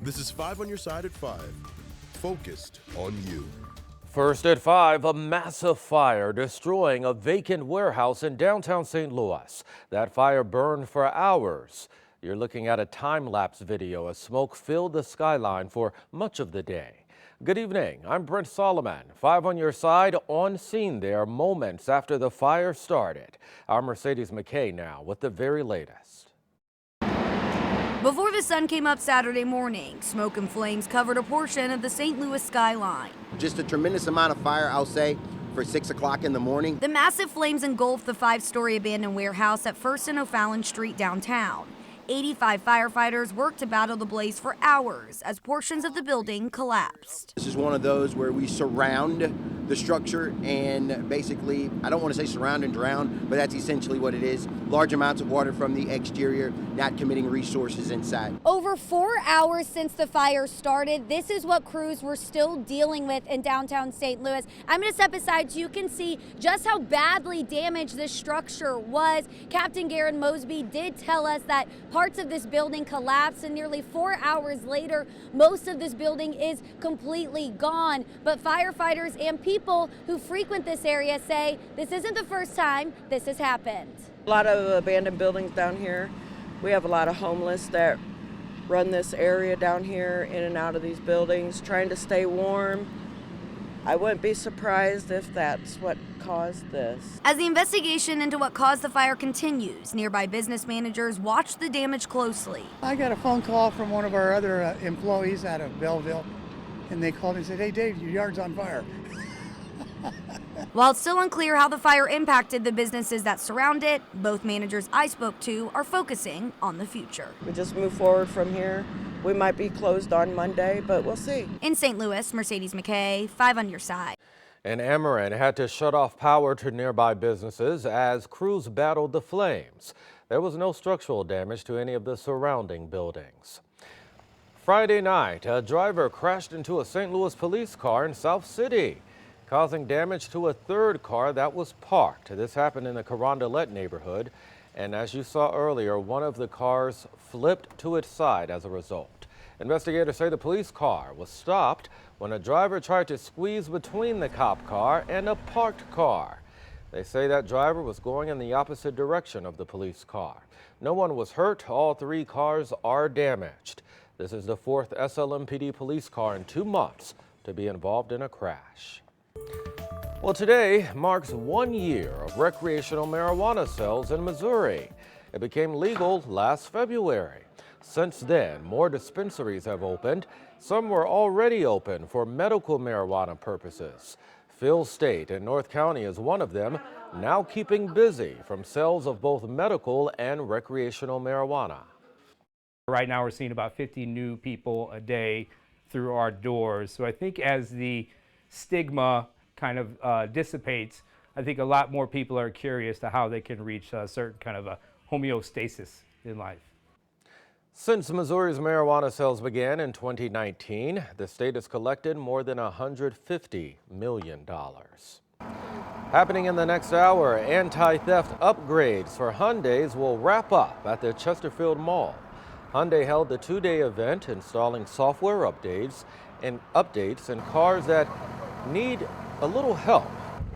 This is 5 on your side at 5. Focused on you. First at 5, a massive fire destroying a vacant warehouse in downtown St. Louis. That fire burned for hours. You're looking at a time-lapse video as smoke filled the skyline for much of the day. Good evening, I'm Brent Solomon. 5 on your side, on scene there moments after the fire started. Our Mercedes McKay now with the very latest. Before the sun came up Saturday morning, smoke and flames covered a portion of the St. Louis skyline. Just a tremendous amount of fire, I'll say, for 6 o'clock in the morning. The massive flames engulfed the 5-story abandoned warehouse at 1st and O'Fallon Street downtown. 85 firefighters worked to battle the blaze for hours as portions of the building collapsed. This is one of those where we surround the structure and basically, I don't want to say surround and drown, but that's essentially what it is. Large amounts of water from the exterior, not committing resources inside. Over 4 hours since the fire started, this is what crews were still dealing with in downtown St. Louis. I'm going to step aside so you can see just how badly damaged this structure was. Captain Garen Mosby did tell us that parts of this building collapsed, and nearly 4 hours later, most of this building is completely gone. But firefighters and people who frequent this area say this isn't the first time this has happened. A lot of abandoned buildings down here. We have a lot of homeless that run this area down here, in and out of these buildings, trying to stay warm. I wouldn't be surprised if that's what caused this. As the investigation into what caused the fire continues, nearby business managers watch the damage closely. I got a phone call from one of our other employees out of Belleville, and they called and said, "Hey Dave, your yard's on fire." While it's still unclear how the fire impacted the businesses that surround it, both managers I spoke to are focusing on the future. We just move forward from here. We might be closed on Monday, but we'll see. In St. Louis, Mercedes McKay, 5 on your side. And Ameren had to shut off power to nearby businesses as crews battled the flames. There was no structural damage to any of the surrounding buildings. Friday night, a driver crashed into a St. Louis police car in South City, causing damage to a third car that was parked. This happened in the Carondelet neighborhood, and as you saw earlier, one of the cars flipped to its side as a result. Investigators say the police car was stopped when a driver tried to squeeze between the cop car and a parked car. They say that driver was going in the opposite direction of the police car. No one was hurt. All 3 cars are damaged. This is the 4th SLMPD police car in 2 months to be involved in a crash. Well, today marks 1 year of recreational marijuana sales in Missouri. It became legal last February. Since then, more dispensaries have opened. Some were already open for medical marijuana purposes. Phil State in North County is one of them, now keeping busy from sales of both medical and recreational marijuana. Right now we're seeing about 50 new people a day through our doors. So I think as the stigma kind of dissipates, I think a lot more people are curious to how they can reach a certain kind of a homeostasis in life. Since Missouri's marijuana sales began in 2019, the state has collected more than $150 million. Happening in the next hour, anti-theft upgrades for Hyundais will wrap up at the Chesterfield Mall. Hyundai held the 2-day event installing software updates and cars that need a little help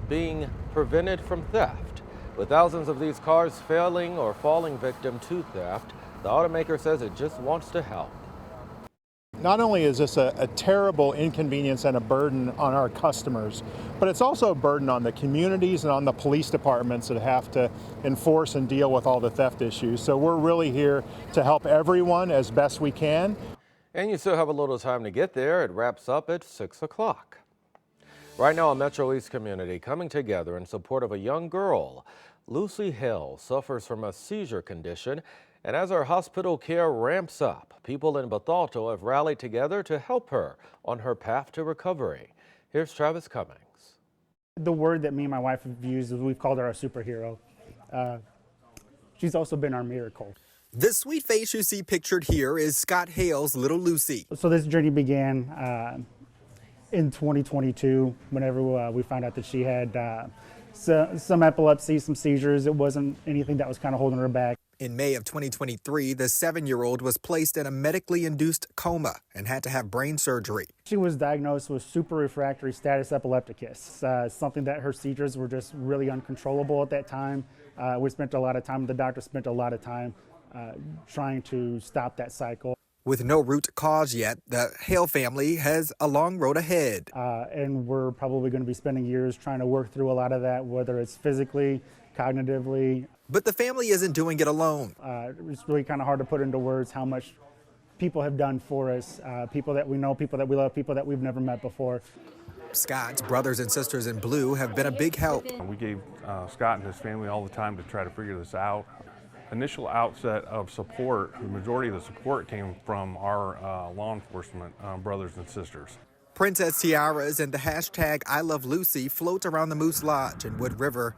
being prevented from theft. With thousands of these cars failing or falling victim to theft, the automaker says it just wants to help. Not only is this a terrible inconvenience and a burden on our customers, but it's also a burden on the communities and on the police departments that have to enforce and deal with all the theft issues. So we're really here to help everyone as best we can. And you still have a little time to get there. It wraps up at 6 o'clock. Right now, a Metro East community coming together in support of a young girl. Lucy Hill suffers from a seizure condition, and as her hospital care ramps up, people in Bethalto have rallied together to help her on her path to recovery. Here's Travis Cummings. The word that me and my wife have used is we've called her our superhero. She's also been our miracle. The sweet face you see pictured here is Scott Hale's little Lucy. So this journey began in 2022, whenever we found out that she had some epilepsy, some seizures. It wasn't anything that was kind of holding her back. In May of 2023, the 7-year-old was placed in a medically induced coma and had to have brain surgery. She was diagnosed with super refractory status epilepticus, something that her seizures were just really uncontrollable at that time. We spent a lot of time, the doctor spent a lot of time trying to stop that cycle. With no root cause yet, the Hale family has a long road ahead. And we're probably going to be spending years trying to work through a lot of that, whether it's physically, cognitively. But the family isn't doing it alone. It's really kind of hard to put into words how much people have done for us, people that we know, people that we love, people that we've never met before. Scott's brothers and sisters in blue have been a big help. We gave Scott and his family all the time to try to figure this out. Initial outset of support, the majority of the support came from our law enforcement brothers and sisters. Princess tiaras and the hashtag I Love Lucy float around the Moose Lodge in Wood River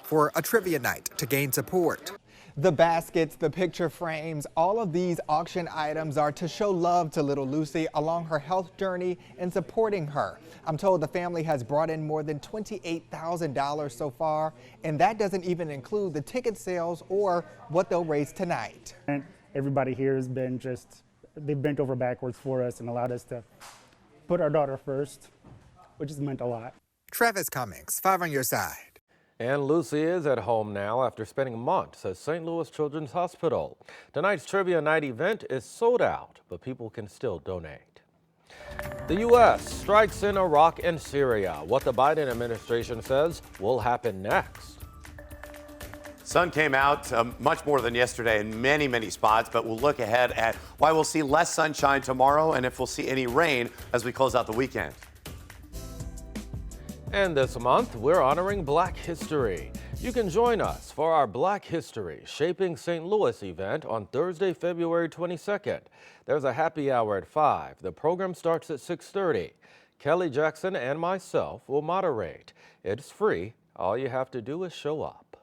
for a trivia night to gain support. The baskets, the picture frames, all of these auction items are to show love to little Lucy along her health journey and supporting her. I'm told the family has brought in more than $28,000 so far, and that doesn't even include the ticket sales or what they'll raise tonight. And everybody here has been they've bent over backwards for us and allowed us to put our daughter first, which has meant a lot. Travis Cummings, 5 on your side. And Lucy is at home now after spending months at St. Louis Children's Hospital. Tonight's Trivia Night event is sold out, but people can still donate. The U.S. strikes in Iraq and Syria. What the Biden administration says will happen next. Sun came out much more than yesterday in many, many spots, but we'll look ahead at why we'll see less sunshine tomorrow and if we'll see any rain as we close out the weekend. And this month, we're honoring Black History. You can join us for our Black History Shaping St. Louis event on Thursday, February 22nd. There's a happy hour at 5. The program starts at 6:30. Kelly Jackson and myself will moderate. It's free. All you have to do is show up.